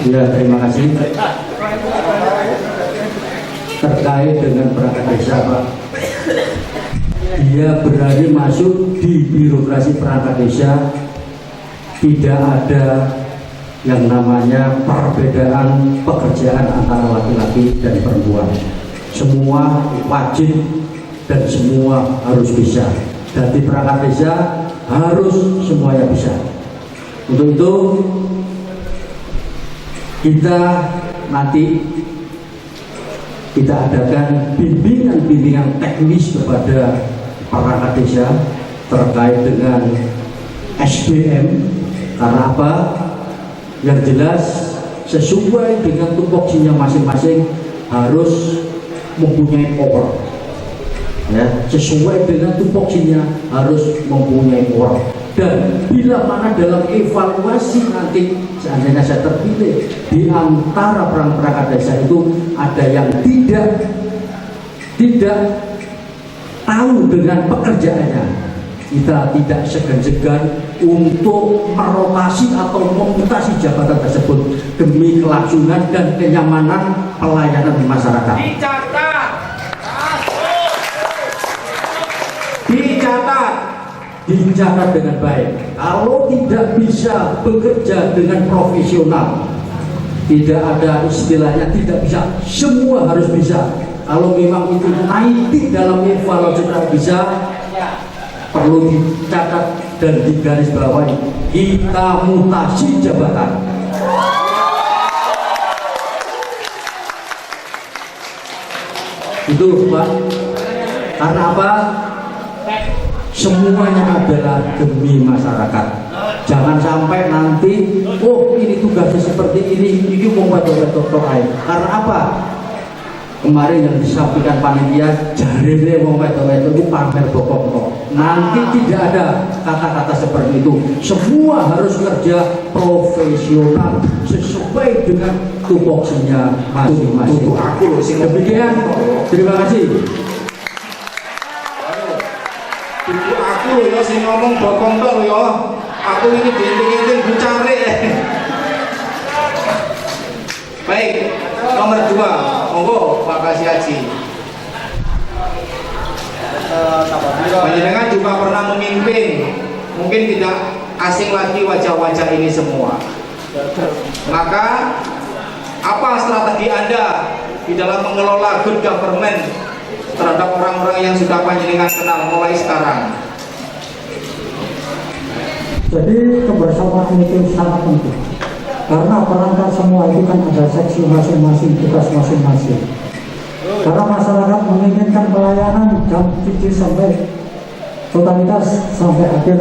Ya, terima kasih. Terkait dengan perangkat desa, Pak, dia berani masuk di birokrasi perangkat desa, tidak ada yang namanya perbedaan pekerjaan antara laki-laki dan perempuan. Semua wajib dan semua harus bisa. Dan di perangkat desa harus semuanya bisa. Untuk itu kita nanti kita adakan bimbingan teknis kepada perangkat desa terkait dengan SDM. Karena apa? Yang jelas sesuai dengan tupoksinya masing-masing harus mempunyai power. Ya, sesuai dengan tupoksinya harus mempunyai power. Dan bila mana dalam evaluasi nanti seandainya saya terpilih di antara perangkat desa itu ada yang tidak tahu dengan pekerjaannya, kita tidak segan-segan untuk merotasi atau memutasi jabatan tersebut demi kelangsungan dan kenyamanan pelayanan di masyarakat. Dicatat dengan baik. Kalau tidak bisa bekerja dengan profesional, tidak ada istilahnya tidak bisa, semua harus bisa. Kalau memang itu nanti dalam evaluasi tidak bisa, perlu dicatat dan digarisbawahi, kita mutasi jabatan. Itu Pak. Karena apa? Semuanya adalah demi masyarakat. Jangan sampai nanti, oh ini tugasnya seperti ini mau betul-betul air. Karena apa? Kemarin yang disampaikan panitia, jarine mau betul-betul itu pamer bokok kok. Nanti tidak ada kata-kata seperti itu. Semua harus kerja profesional sesuai dengan tupoksinya masing-masing. Demikian, terima kasih. Ibu aku ya sing ngomong bokong tok ya. Aku ini diinting-inting bucare. Baik, nomor 2. Monggo Pak Kasih Haji. Panjenengan juga pernah memimpin. Mungkin tidak asing lagi wajah-wajah ini semua. Maka apa strategi Anda di dalam mengelola good government terhadap orang-orang yang sudah panjenengan kenal mulai sekarang? Jadi kebersamaan itu sangat penting, karena perangkat semua itu kan ada seksi masing-masing, tugas masing-masing. Karena masyarakat menginginkan pelayanan dan cuci sampai totalitas sampai akhir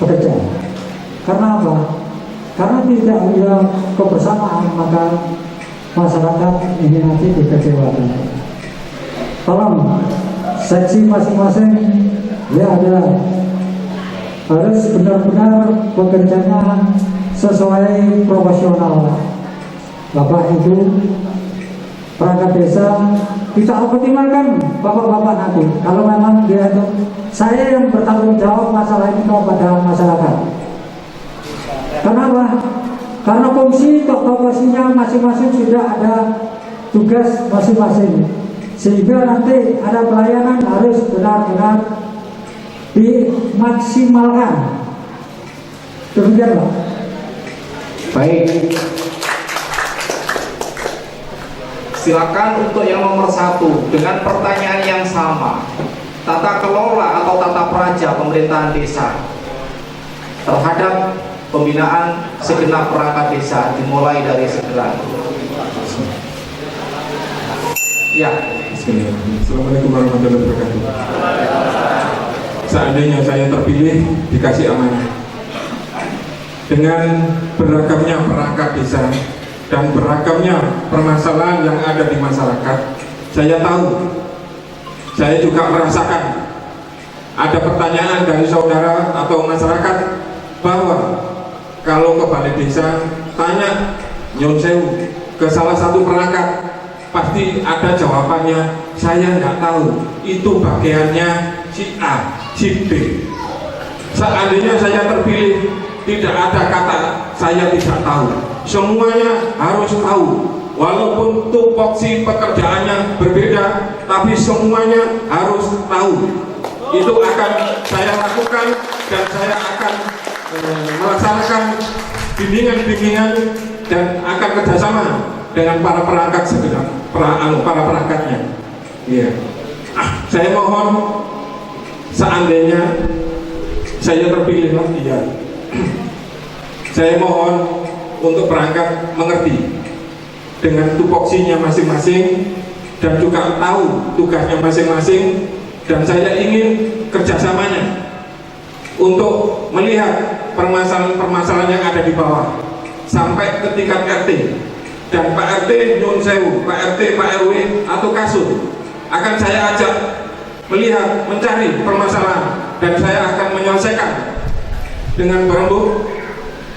pekerjaan. Karena apa? Karena tidak ada kebersamaan, maka masyarakat ini nanti dikecewakan. Tolong seksi masing-masing ya ada harus benar-benar bekerjanya sesuai profesional. Bapak itu perangkat desa kita optimalkan bapak-bapak nanti. Kalau memang dia itu saya yang bertanggung jawab masalah ini kepada masyarakat. Kenapa? Karena fungsi tokoh-tokohnya masing-masing sudah ada tugas masing-masing. Sehingga nanti ada pelayanan harus benar-benar dimaksimalkan. Demikian Pak. Baik. Silakan untuk yang nomor 1 dengan pertanyaan yang sama. Tata kelola atau tata praja pemerintahan desa terhadap pembinaan segenap perangkat desa dimulai dari segera. Ya. Assalamualaikum warahmatullahi wabarakatuh. Seandainya saya terpilih dikasih amanah dengan beragamnya perangkat desa dan beragamnya permasalahan yang ada di masyarakat, saya tahu, saya juga merasakan ada pertanyaan dari saudara atau masyarakat bahwa kalau ke balai desa tanya nyon sewu ke salah satu perangkat, pasti ada jawabannya, saya nggak tahu, itu bagiannya si A, si B. Seandainya saya terpilih tidak ada kata saya tidak tahu. Semuanya harus tahu. Walaupun tupoksi pekerjaannya berbeda, tapi semuanya harus tahu. Itu akan saya lakukan dan saya akan melaksanakan bimbingan-bimbingan dan akan kerjasama dengan para perangkat para perangkatnya. Iya. Saya mohon seandainya saya terpilih lagi ya, saya mohon untuk perangkat mengerti dengan tupoksinya masing-masing dan juga tahu tugasnya masing-masing, dan saya ingin kerjasamanya untuk melihat permasalahan-permasalahan yang ada di bawah sampai ke tingkat RT, dan Pak RT nyun sewu, Pak RT, Pak RW atau kasut akan saya ajak melihat, mencari permasalahan, dan saya akan menyelesaikan dengan berembuk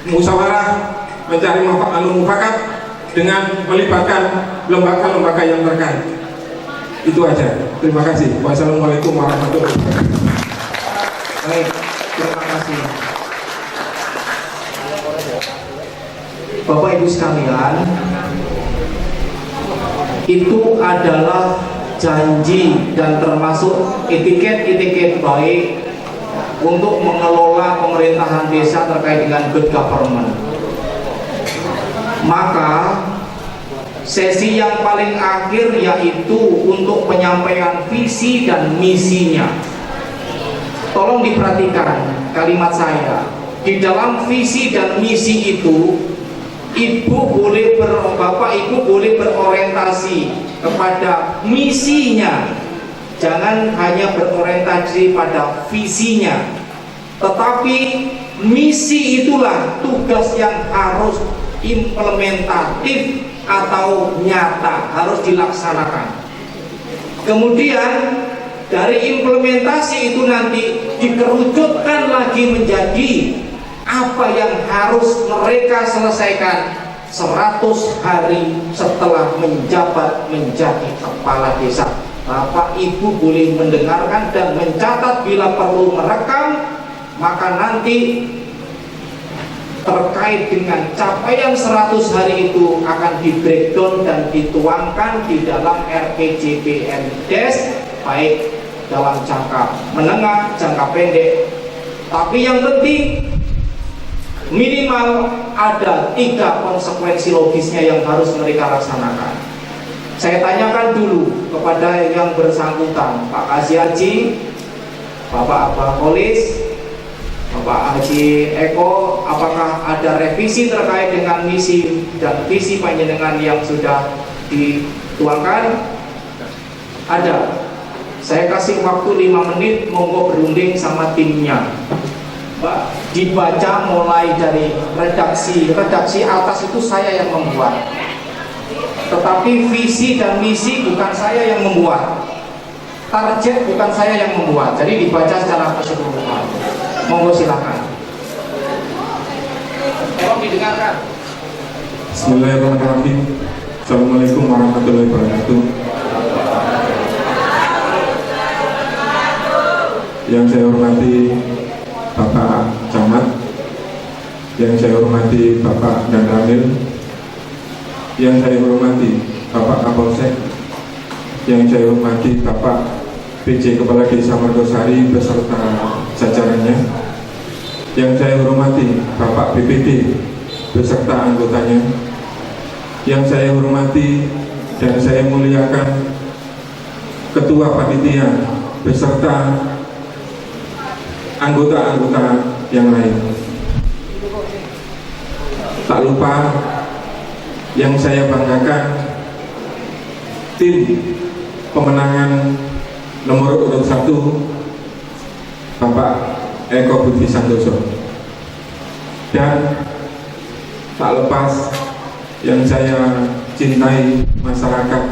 musyawarah, mencari mufakat dengan melibatkan lembaga-lembaga yang terkait. Itu aja. Terima kasih. Wassalamualaikum warahmatullahi wabarakatuh. Baik, terima kasih. Bapak Ibu sekalian, itu adalah janji dan termasuk etiket-etiket baik untuk mengelola pemerintahan desa terkait dengan good government. Maka sesi yang paling akhir yaitu untuk penyampaian visi dan misinya. Tolong diperhatikan kalimat saya. Di dalam visi dan misi itu, Bapak Ibu boleh berorientasi kepada misinya. Jangan hanya berorientasi pada visinya, tetapi misi itulah tugas yang harus implementatif atau nyata, harus dilaksanakan. Kemudian dari implementasi itu nanti dikerucutkan lagi menjadi apa yang harus mereka selesaikan 100 hari setelah menjabat menjadi kepala desa. Bapak Ibu boleh mendengarkan dan mencatat, bila perlu merekam, maka nanti terkait dengan capaian 100 hari itu akan di breakdown dan dituangkan di dalam RPJMD baik dalam jangka menengah, jangka pendek. Tapi yang penting minimal ada 3 konsekuensi logisnya yang harus mereka laksanakan. Saya tanyakan dulu kepada yang bersangkutan, Pak Kasih Haji, Bapak Abah Kolis, Bapak Haji Eko, apakah ada revisi terkait dengan misi dan visi panjenengan yang sudah dituangkan? Ada. Saya kasih waktu 5 menit, monggo berunding sama timnya. Mbak, dibaca mulai dari redaksi atas itu saya yang membuat, tetapi visi dan misi bukan saya yang membuat, target bukan saya yang membuat, jadi dibaca secara keseluruhan. Monggo silakan. Tolong didengarkan. Bismillahirrahmanirrahim. Assalamualaikum warahmatullahi wabarakatuh. Yang saya hormati Bapak Camat, yang saya hormati Bapak Dan Ramil, yang saya hormati Bapak Kapolsek, yang saya hormati Bapak PJ Kepala Desa Margosari beserta jajarannya, yang saya hormati Bapak BPD beserta anggotanya, yang saya hormati dan saya muliakan Ketua Panitia beserta anggota-anggota yang lain. Tak lupa yang saya banggakan, tim pemenangan nomor urut 1 Bapak Eko Budi Santoso, dan tak lepas yang saya cintai masyarakat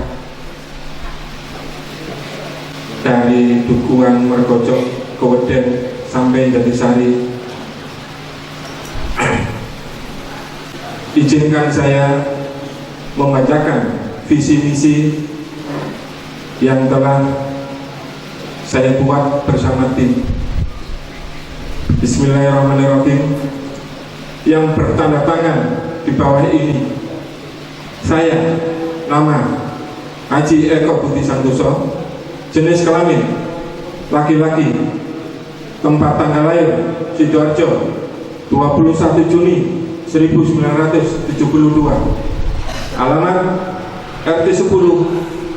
dari Dukuhan Mergojok, Keweden sampai Jatisari. Izinkan saya membacakan visi misi yang telah saya buat bersama tim. Bismillahirrahmanirrahim. yang bertanda tangan di bawah ini. Saya, nama Haji Eko Budi Santoso, jenis kelamin laki-laki, tempat tanggal lahir Sidoarjo 21 Juni 1972, alamat RT 10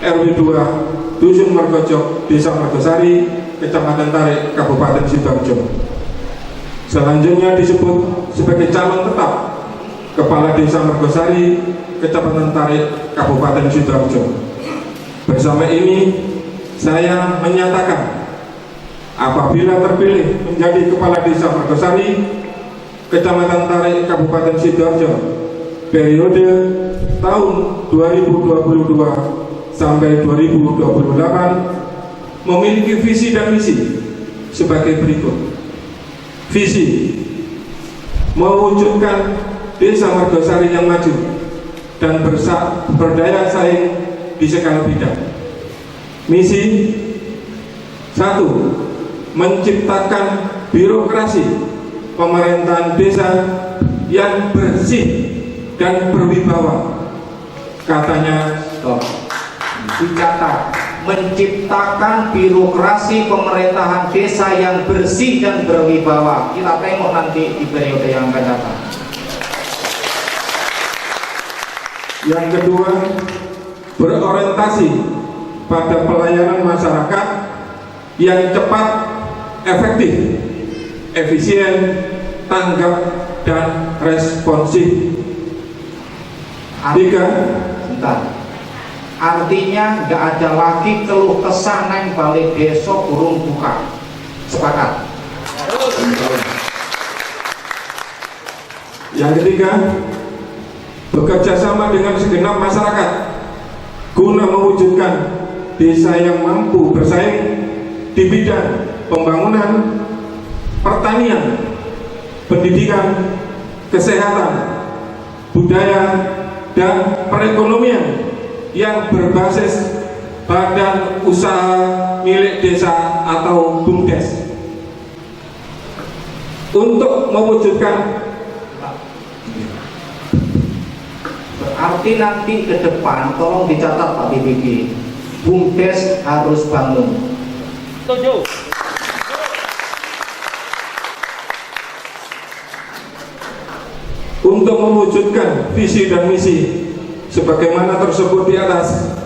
RW 2 Dusun Mergojok, Desa Mergosari, Kecamatan Tarik, Kabupaten Sidoarjo. Selanjutnya disebut sebagai calon tetap Kepala Desa Mergosari, Kecamatan Tarik, Kabupaten Sidoarjo. Bersama ini saya menyatakan apabila terpilih menjadi Kepala Desa Mergosari, Kecamatan Tarik, Kabupaten Sidoarjo, periode tahun 2022 sampai 2028, memiliki visi dan misi sebagai berikut. Visi: mewujudkan Desa Mergosari yang maju dan berdaya saing di segala bidang. Misi: 1. Menciptakan birokrasi pemerintahan desa yang bersih dan berwibawa. Katanya, Stop. Dicatat, menciptakan birokrasi pemerintahan desa yang bersih dan berwibawa. Kita tengok nanti di periode yang akan datang. yang kedua, berorientasi pada pelayanan masyarakat yang cepat, efektif, efisien, tanggap, dan responsif. 3. Bentar. Artinya nggak ada lagi keluh kesah neng balik desa burung buka. Sepakat? Yang ketiga, bekerja sama dengan segenap masyarakat guna mewujudkan desa yang mampu bersaing di bidang pembangunan, pertanian, pendidikan, kesehatan, budaya, dan perekonomian yang berbasis badan usaha milik desa atau BUMDes. Untuk mewujudkan, berarti nanti ke depan tolong dicatat Pak BPG, BUMDes harus bangun. Setuju. untuk mewujudkan visi dan misi sebagaimana tersebut di atas,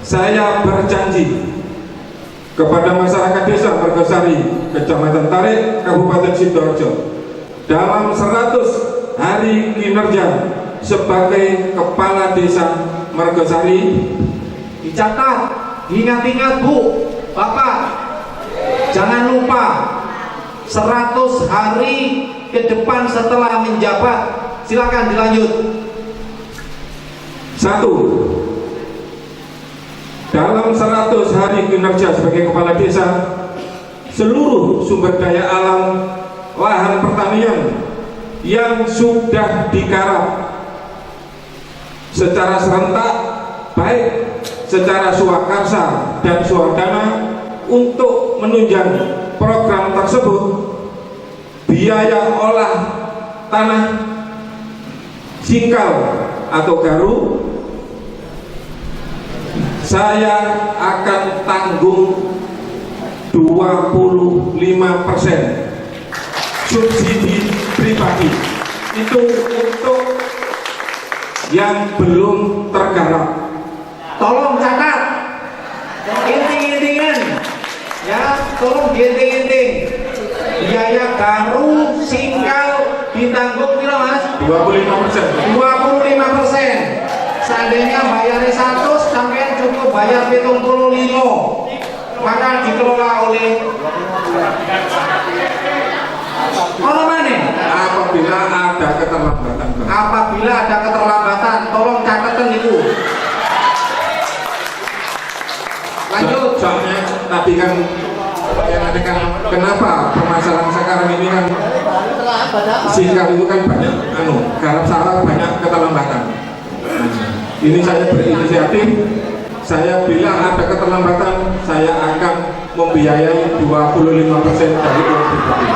saya berjanji kepada masyarakat Desa Mergosari, Kecamatan Tarik, Kabupaten Sidoarjo, dalam 100 hari kinerja sebagai Kepala Desa Mergosari. Dicatat, diingat-ingat Bu, Bapak, jangan lupa 100 hari ke depan setelah menjabat. Silakan dilanjut. 1. Dalam 100 hari kinerja sebagai Kepala Desa, seluruh sumber daya alam lahan pertanian yang sudah digarap secara serentak, baik secara swakarsa dan swadana, untuk menunjang program tersebut, biaya olah tanah singkal atau garu saya akan tanggung 25% subsidi pribadi. Itu untuk yang belum tergarap. Tolong catat, inting-intingan ya, tolong diinting-inting. Biaya garu singkal ditanggung kira Mas? 25%. 25%. Seandainya bayarnya 100, sampai cukup bayar 75, maka dikelola oleh orang mana? Apabila ada keterlambatan, Apabila ada keterlambatan, tolong catatan itu. Lanjut. soalnya tadi kan kenapa permasalahan sekarang ini kan singkal itu kan banyak garap sawah banyak keterlambatan. Ini saya berinisiatif, saya bilang ada keterlambatan, saya akan membiayai 25% dari uang pribadi.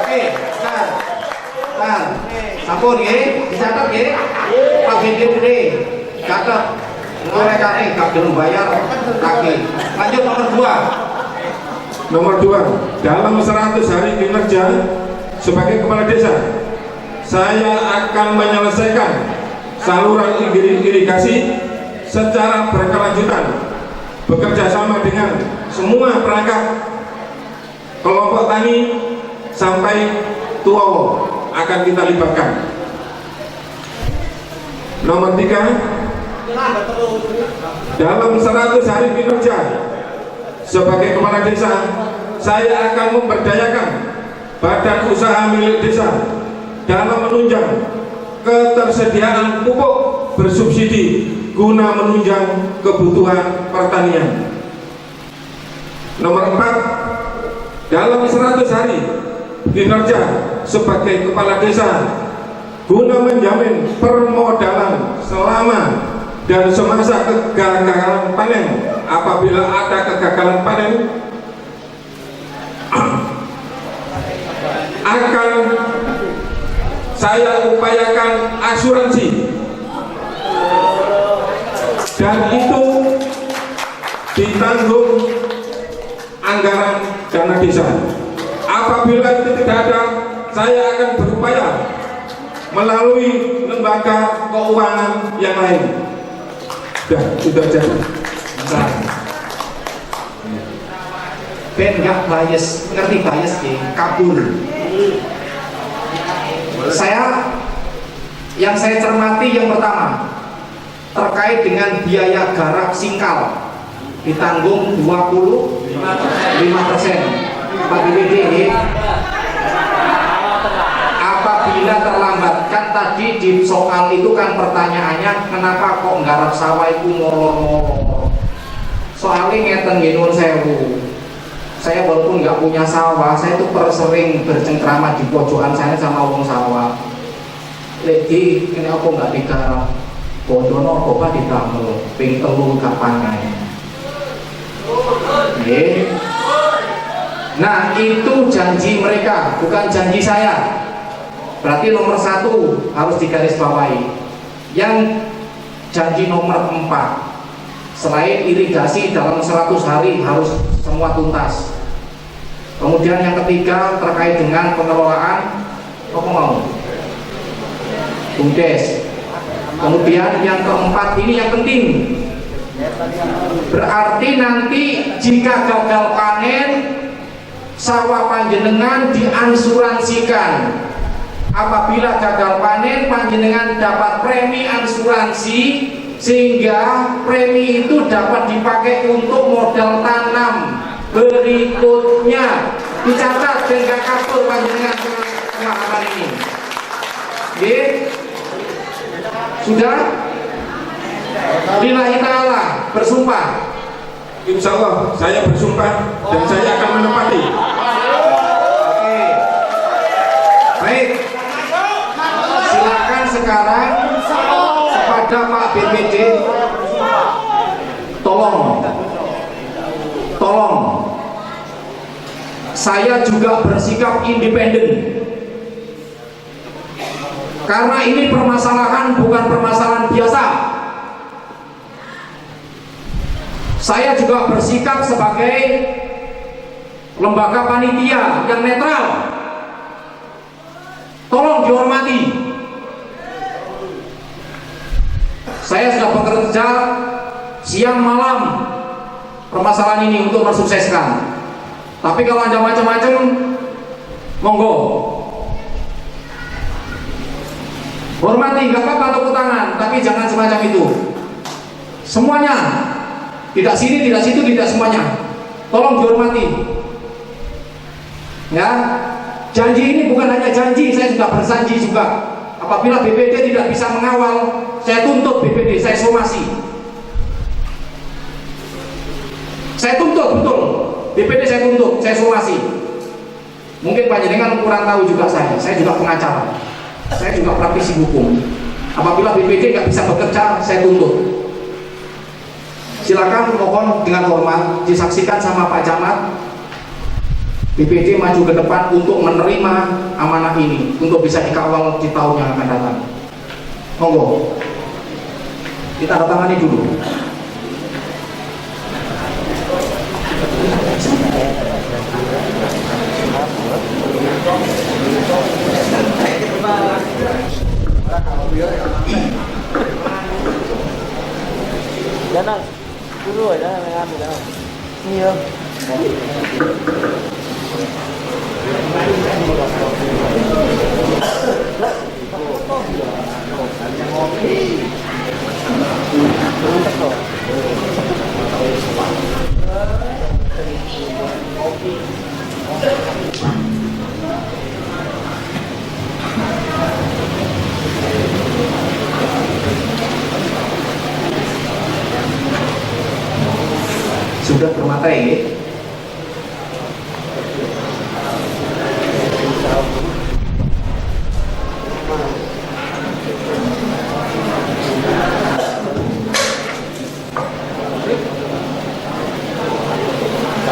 Oke, nah, Ampun nggih, dicatat nggih. Pak BPD, catat. Oleh kami gak belum bayar kaki. Lanjut nomor 2. Nomor 2, dalam 100 hari kinerja sebagai kepala desa, saya akan menyelesaikan saluran irigasi secara berkelanjutan, bekerja sama dengan semua perangkat kelompok tani sampai Tuowo akan kita libatkan. Nomor 3, dalam 100 hari kinerja sebagai kepala desa, saya akan memberdayakan badan usaha milik desa dalam menunjang ketersediaan pupuk bersubsidi guna menunjang kebutuhan pertanian. Nomor 4, dalam 100 hari kinerja sebagai kepala desa guna menjamin permodalan selama dan semasa kegagalan panen. Apabila ada kegagalan panen, akan saya upayakan asuransi, dan itu ditanggung anggaran dana desa. Apabila itu tidak ada, saya akan berupaya melalui lembaga keuangan yang lain. Sudah jadi. Ben nggak bias, ngerti bias kabur. Yang saya cermati yang pertama terkait dengan biaya garap singkal ditanggung 25%. Pak BPD, apabila terlambat, kan tadi di soal itu kan pertanyaannya kenapa kok nggarap sawah itu molor-molor. Soalnya ngeten nggih nuwun sewu. Saya walaupun nggak punya sawah, saya itu sering bercengkrama di pojokan sana sama wong sawah. Lagi ini aku nggak digarap, bodono coba ditamel, ping telu gak panen. Nah itu janji mereka, bukan janji saya. Berarti nomor 1 harus digarisbawahi. Yang janji nomor 4, selain irigasi dalam 100 hari harus semua tuntas. Kemudian yang ketiga terkait dengan pengelolaan apa mau? Bumdes. Kemudian yang keempat ini yang penting. Berarti nanti jika gagal panen sawah panjenengan diansuransikan. Apabila gagal panen panjenengan dapat premi asuransi, sehingga premi itu dapat dipakai untuk modal tanam berikutnya. Dicatat dengan kartu panjenengan pemahaman ini. Oke? Sudah? Lillahi ta'ala bersumpah. Insya Allah saya bersumpah dan saya akan menepati. Oke. Baik. Silakan sekarang kepada Pak BPD, tolong saya juga bersikap independen, karena ini permasalahan bukan permasalahan biasa. Saya juga bersikap sebagai lembaga panitia yang netral, tolong dihormati. Saya sudah bekerja siang malam permasalahan ini untuk mensukseskan. Tapi kalau ada macam-macam, monggo. Hormati, nggak apa-apa tepuk tangan, tapi jangan semacam itu. Semuanya, tidak sini, tidak situ, tidak semuanya. Tolong dihormati. Ya, janji ini bukan hanya janji, saya sudah berjanji juga. Apabila BPD tidak bisa mengawal, saya tuntut BPD, saya somasi. Saya tuntut betul, BPD saya tuntut, saya somasi. Mungkin panjenengan kurang tahu juga saya juga pengacara, saya juga praktisi hukum. Apabila BPD nggak bisa bekerja, saya tuntut. Silakan mohon dengan hormat disaksikan sama Pak Camat. BPD maju ke depan untuk menerima amanah ini untuk bisa dikawal di tahun yang akan datang. Monggo kita tanda tangani dulu. Jangan dulu aja ngambil dah. Iya. Sudah bermaterai.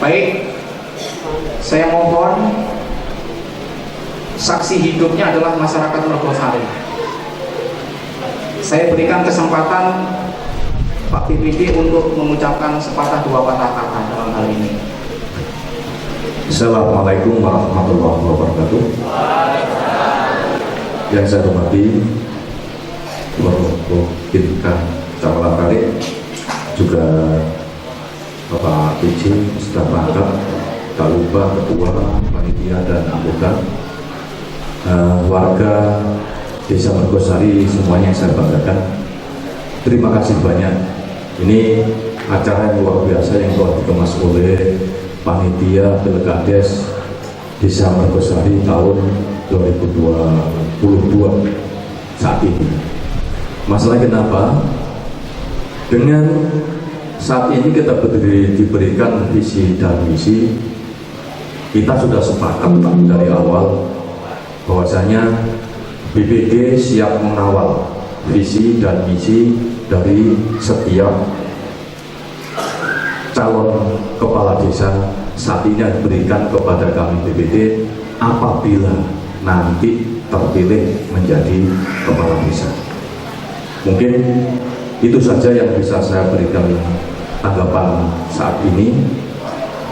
Baik, saya mohon saksi hidupnya adalah masyarakat Mergosari. Saya berikan kesempatan Pak BPD untuk mengucapkan sepatah dua patah kata dalam hal ini. Assalamualaikum warahmatullahi wabarakatuh. Yang saya hormati Bapak Bintang Cawala Kalik, juga Bapak PJ, Staf Rangkap, tak lupa Ketua, Panitia dan Anggota, warga Desa Mergosari semuanya yang saya banggakan. Terima kasih banyak. Ini acara yang luar biasa yang telah dikemas oleh Panitia Pilkades Desa Mergosari tahun 2022 saat ini. Masalahnya kenapa? Dengan saat ini kita diberikan visi dan misi, kita sudah sepakat dari awal bahwasanya BPD siap mengawal visi dan misi dari setiap calon kepala desa saat ini yang diberikan kepada kami BPD apabila nanti terpilih menjadi kepala desa. Mungkin itu saja yang bisa saya berikan tanggapan saat ini,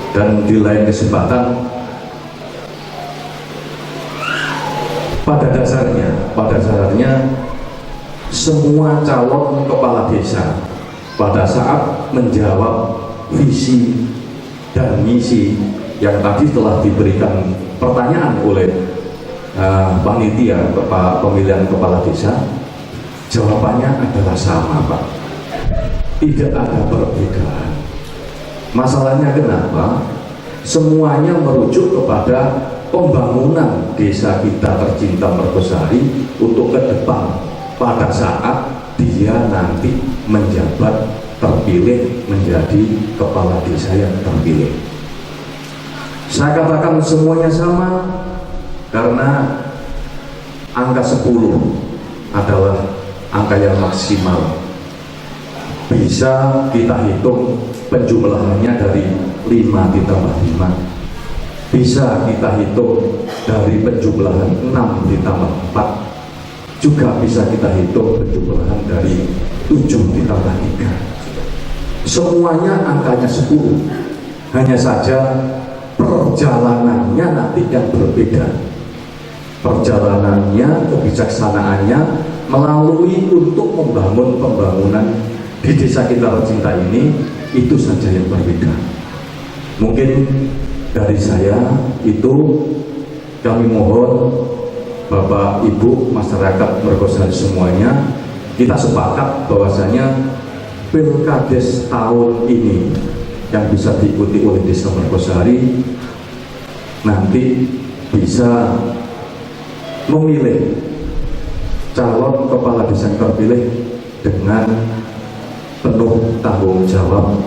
dan di lain kesempatan pada dasarnya semua calon kepala desa pada saat menjawab visi dan misi yang tadi telah diberikan pertanyaan oleh panitia pemilihan kepala desa, jawabannya adalah sama, Pak. Tidak ada perbedaan. Masalahnya kenapa? Semuanya merujuk kepada pembangunan desa kita tercinta Mergosari untuk ke depan pada saat dia nanti menjabat terpilih menjadi kepala desa yang terpilih. Saya katakan semuanya sama karena angka 10 adalah angka yang maksimal. Bisa kita hitung penjumlahannya dari 5 ditambah 5. Bisa kita hitung dari penjumlahan 6 ditambah 4. Juga bisa kita hitung penjumlahan dari 7 ditambah 3. Semuanya angkanya 10. Hanya saja perjalanannya nanti yang berbeda. Perjalanannya, kebijaksanaannya melalui untuk membangun pembangunan di desa kita tercinta ini, itu saja yang berbeda. Mungkin dari saya itu kami mohon Bapak Ibu masyarakat Mergosari semuanya, kita sepakat bahwasanya Pilkades tahun ini yang bisa diikuti oleh Desa Mergosari nanti bisa memilih calon kepala desa yang terpilih dengan penuh tanggung jawab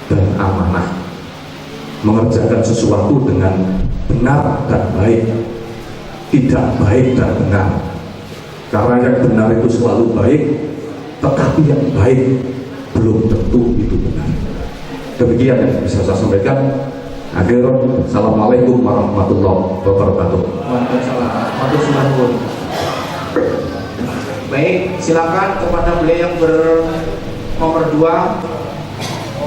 dan amanah, mengerjakan sesuatu dengan benar dan baik, tidak baik dan benar. Karena yang benar itu selalu baik, tetapi yang baik belum tentu itu benar. Demikian yang bisa saya sampaikan. Akhir, Assalamualaikum warahmatullahi wabarakatuh. Waalaikumsalam. Matur suwun. Baik, silakan kepada beliau yang nomor 2,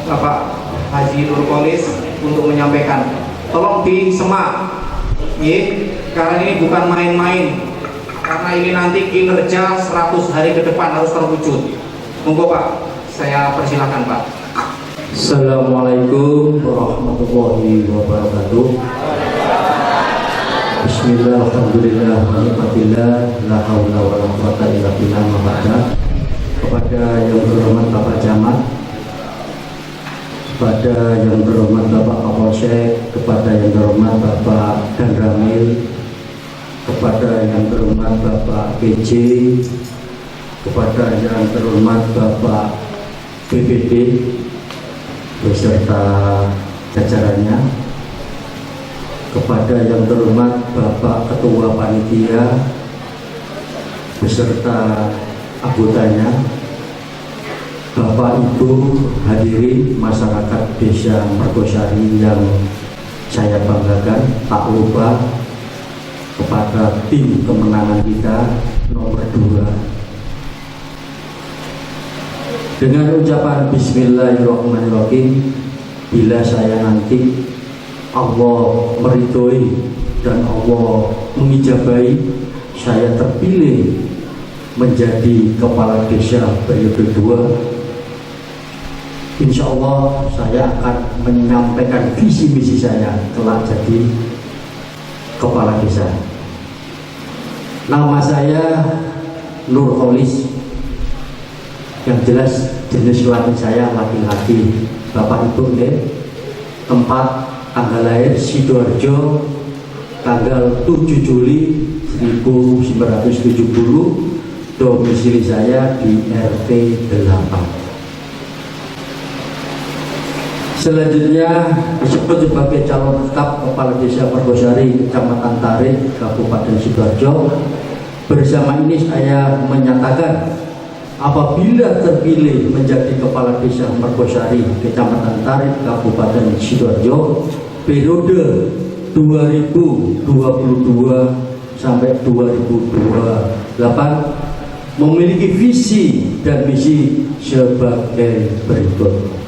Bapak Haji Nurkolis untuk menyampaikan. Tolong disemak, karena ini bukan main-main. Karena ini nanti kinerja 100 hari ke depan harus terwujud. Monggo Pak, saya persilakan Pak. Assalamualaikum warahmatullahi wabarakatuh. Bismillah, alhamdulillah, alhamdulillah, la haula wa la quwata illa billah, ma ba'da. Kepada yang berhormat Bapak Camat, kepada yang berhormat Bapak Kapolsek, kepada yang berhormat Bapak Dan Ramil, kepada yang berhormat Bapak PJ, kepada yang terhormat Bapak BPD beserta jajarannya, kepada yang terhormat Bapak Ketua Panitia beserta anggotanya, Bapak Ibu hadirin masyarakat Desa Mergosari yang saya banggakan, tak lupa kepada tim kemenangan kita nomor 2. Dengan ucapan Bismillahirrahmanirrahim, bila saya nanti Allah meridhoi dan Allah mengijabahi saya terpilih menjadi kepala desa periode 2, insya Allah saya akan menyampaikan visi misi saya kelak jadi kepala desa. Nama saya Nurkolis, yang jelas jenis kelamin saya laki-laki. Bapak Ibu nih, tempat tanggal lahir Sidoarjo tanggal 7 Juli 1970, domisili saya di RT 8. Selanjutnya disebut sebagai calon tetap kepala desa Mergosari, Kecamatan Tarik, Kabupaten Sidoarjo. Bersama ini saya menyatakan apabila terpilih menjadi kepala desa Mergosari, Kecamatan Tarik, Kabupaten Sidoarjo, periode 2022 sampai 2028, memiliki visi dan misi sebagai berikut.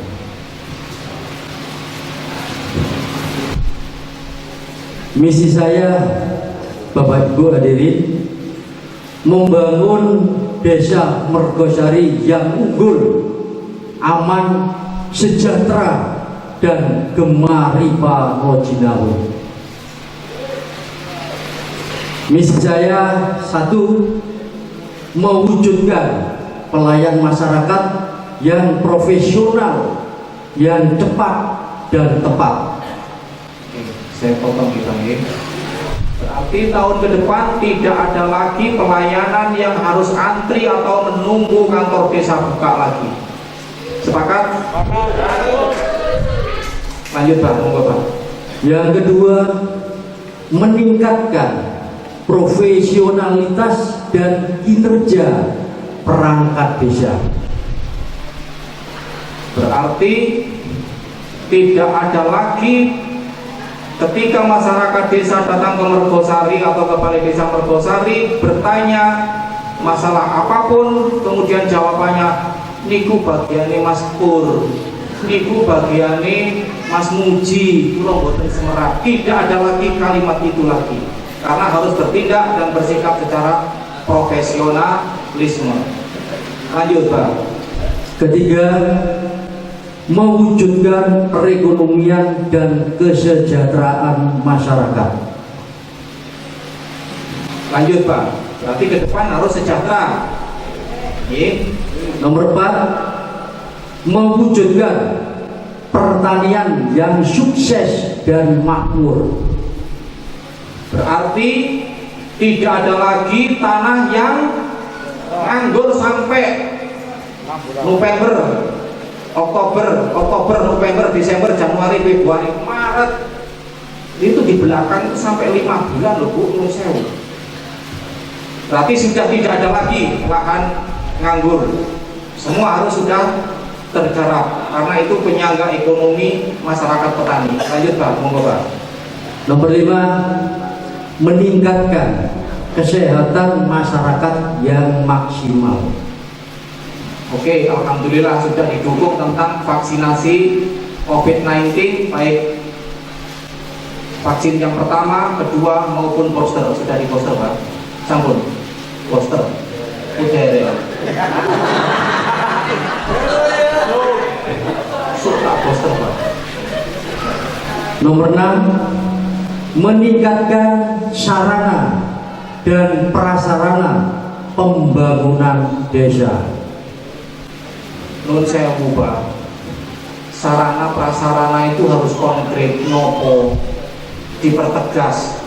Misi saya, Bapak Ibu hadirin, membangun desa Mergosari yang unggul, aman, sejahtera, dan gemaripa rojinawi. Misi saya 1, mewujudkan pelayan masyarakat yang profesional, yang cepat dan tepat. Saya potong kita ini. Berarti tahun ke depan tidak ada lagi pelayanan yang harus antri atau menunggu kantor desa buka lagi. Sepakat? Lanjut Pak, monggo Pak. Yang kedua, meningkatkan profesionalitas dan kinerja perangkat desa. Berarti tidak ada lagi ketika masyarakat desa datang ke Mergosari atau ke Balai Desa Mergosari bertanya masalah apapun, kemudian jawabannya niku bagiane Mas Pur, niku bagiane Mas Muji, kula mboten semerap. Tidak ada lagi kalimat itu lagi, karena harus bertindak dan bersikap secara profesionalisme. Lanjut Pak. Ketiga, mewujudkan perekonomian dan kesejahteraan masyarakat. Lanjut Pak. Berarti ke depan harus sejahtera. Nomor 4, mewujudkan pertanian yang sukses dan makmur. Berarti tidak ada lagi tanah yang nganggur sampai November, Oktober, November, Desember, Januari, Februari, Maret. Itu di belakang itu sampai 5 bulan loh Bu, menurut saya. Berarti sudah tidak ada lagi lahan nganggur. Semua harus sudah tergarap karena itu penyangga ekonomi masyarakat petani. Lanjut Pak, monggo Pak. Nomor 5, meningkatkan kesehatan masyarakat yang maksimal. Oke, alhamdulillah sudah didukung tentang vaksinasi COVID-19, baik vaksin yang pertama, kedua maupun booster. Sudah di booster Pak? Sampun booster. Udah ya. Sudah booster Pak. Nomor 6, meningkatkan sarana dan prasarana pembangunan desa. Nun saya ubah. Sarana prasarana itu harus konkret, nopo dipertegas.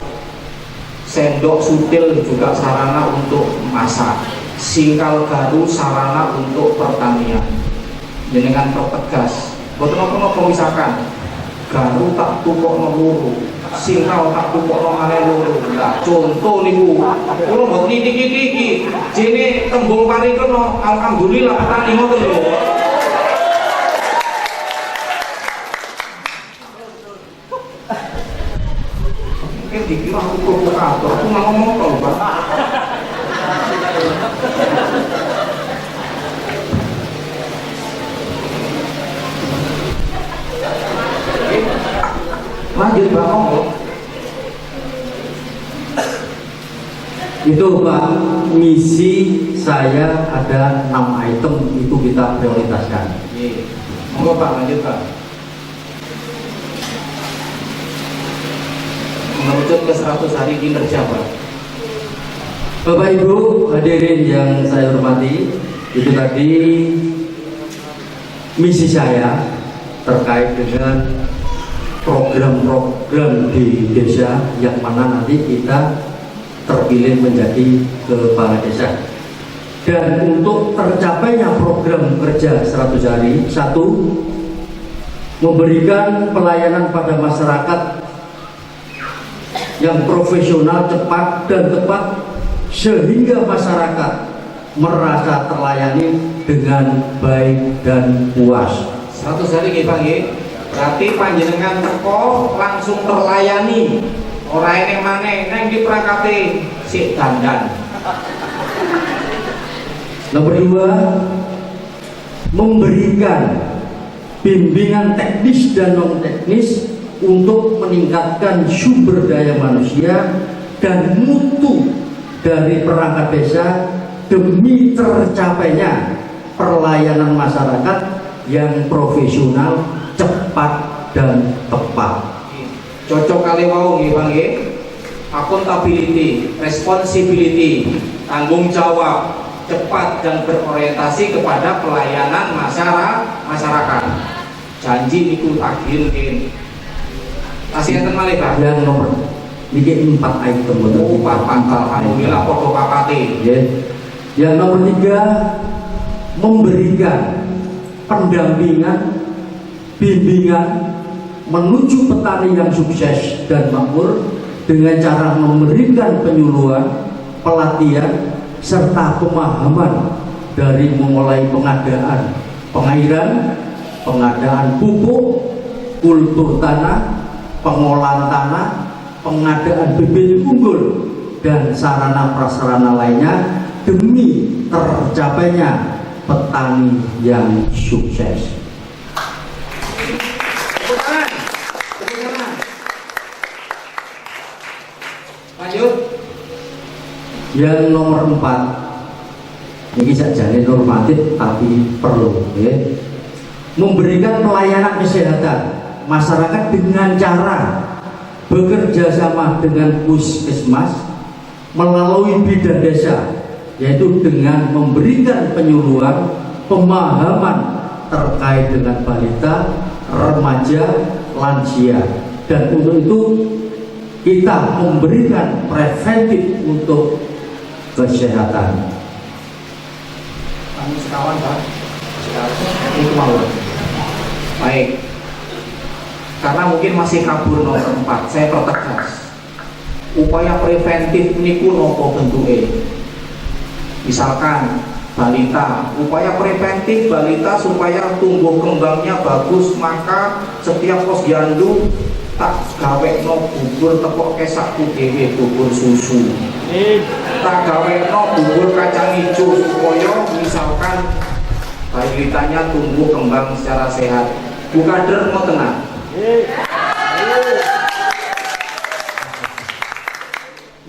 Sendok sutil juga sarana untuk masak. Singkal garu sarana untuk pertanian. Jenengan pertegas. Boten nopo misalkan garu tak tukokno loro, singkal tak tukokno maneh loro. Nah, contoh niku, kula mboten nithik-nithiki. Jene tembung parikeun alhamdulillah petani ngoten lho. Mungkin dikira aku provokator, aku nggak ngomong tau Pak. Lanjut Pak, monggo. Itu Pak, misi saya ada 6 item itu kita prioritaskan. Monggo Pak, lanjut Pak. Merujuk ke 100 hari kinerja Pak. Bapak Ibu hadirin yang saya hormati, itu tadi misi saya terkait dengan program-program di desa yang mana nanti kita terpilih menjadi kepala desa. Dan untuk tercapainya program kerja 100 hari, 1, memberikan pelayanan pada masyarakat yang profesional, cepat dan tepat sehingga masyarakat merasa terlayani dengan baik dan puas. 100 hari nggih Pak nggih. Berarti panjenengan teko langsung terlayani. Ora eneng maneh neng diperangkate sik dandan. Nomor 2, memberikan bimbingan teknis dan non teknis untuk meningkatkan sumber daya manusia dan mutu dari perangkat desa demi tercapainya pelayanan masyarakat yang profesional, cepat dan tepat. Cocok kali wau nggih Bang nggih. Accountability, responsibility, tanggung jawab, cepat dan berorientasi kepada pelayanan masyarakat. Janji niku tagih nggih. Kasih enten malih Pak. Yang nomor ini 4 item betul. 4 alhamdulillah podo papate. Yang nomor 3, memberikan pendampingan, bimbingan menuju petani yang sukses dan makmur dengan cara memberikan penyuluhan, pelatihan, serta pemahaman dari memulai pengadaan pengairan, pengadaan pupuk, kultur tanah, pengolahan tanah, pengadaan bibit unggul dan sarana prasarana lainnya demi tercapainya petani yang sukses. Tepuk tangan. Lanjut. Yang nomor 4, ini sajane normatif tapi perlu ya. Memberikan pelayanan kesehatan masyarakat dengan cara bekerja sama dengan puskesmas melalui bidan desa, yaitu dengan memberikan penyuluhan, pemahaman terkait dengan balita, remaja, lansia, dan untuk itu kita memberikan preventif untuk kesehatan. Kami sekawan Pak. Itu mau. Baik. Karena mungkin masih kabur nomor 4, saya pertegas. Upaya preventif niku nopo bentuke. Misalkan balita, upaya preventif balita supaya tumbuh kembangnya bagus, maka setiap posyandu tak gawekno bubur tepok kesakku dhewe, bubur susu, tak gawekno bubur kacang hijau supaya misalkan balitanya tumbuh kembang secara sehat. Bu kader mau tenang.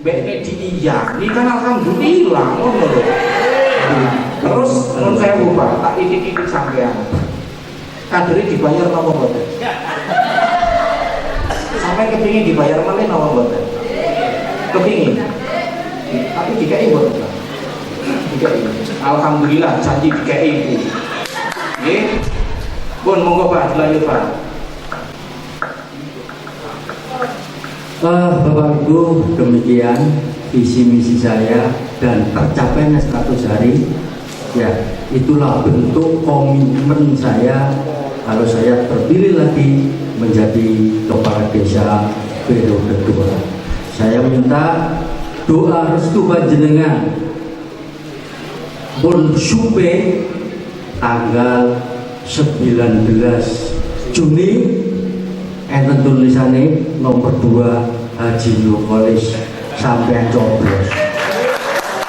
Mbak iya, ini kan alhamdulillah ngono lho. Terus menurut saya lupa, tak itik-itik sampean. Kadernya dibayar napa mboten? Sampai kepingin dibayar malih napa mboten? Kepingin. Tapi dikai mboten. Dikai. Alhamdulillah janji dikai Ibu. Nggih. Pun monggo Pak, dilanjut Pak. Bapak Ibu, demikian visi misi saya dan tercapainya 100 hari. Ya, itulah bentuk komitmen saya kalau saya terpilih lagi menjadi kepala desa periode kedua. Saya minta doa restu panjenengan pun supe tanggal 19 Juni enten tulisannya nomor 2 Haji Nukolis sampai coblos.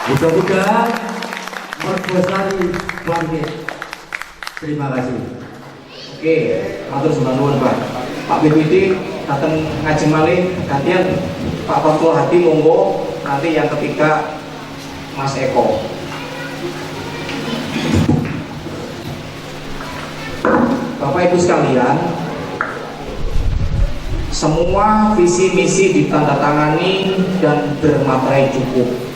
Mudah-mudahan Mergosari bangkit. Terima kasih. Oke, matur sembah nuwun Pak. Pak BPD datang ngaji malih gantian Pak Fatul Hadi monggo, nanti yang ketiga Mas Eko. Bapak Ibu sekalian, semua visi misi ditandatangani dan bermaterai cukup.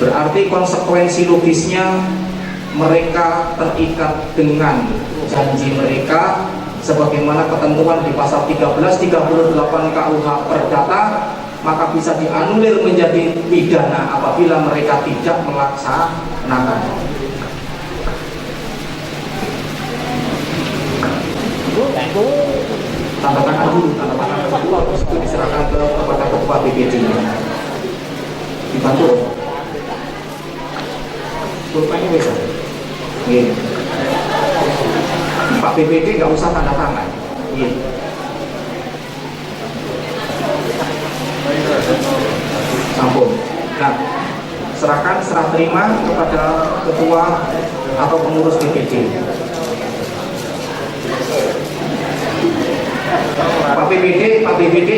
Berarti konsekuensi logisnya mereka terikat dengan janji mereka sebagaimana ketentuan di pasal 1338 KUH Perdata, maka bisa dianulir menjadi pidana apabila mereka tidak melaksanakan. Tanda tangan dulu, tanda tangan dulu, terus itu diserahkan kepada ketua BPD. Dibantu. Pulpanya bisa. Iya. Pak BPD nggak usah tanda tangan. Iya. Sampun. Nah, serah terima kepada ketua atau pengurus BPD. Pak BPD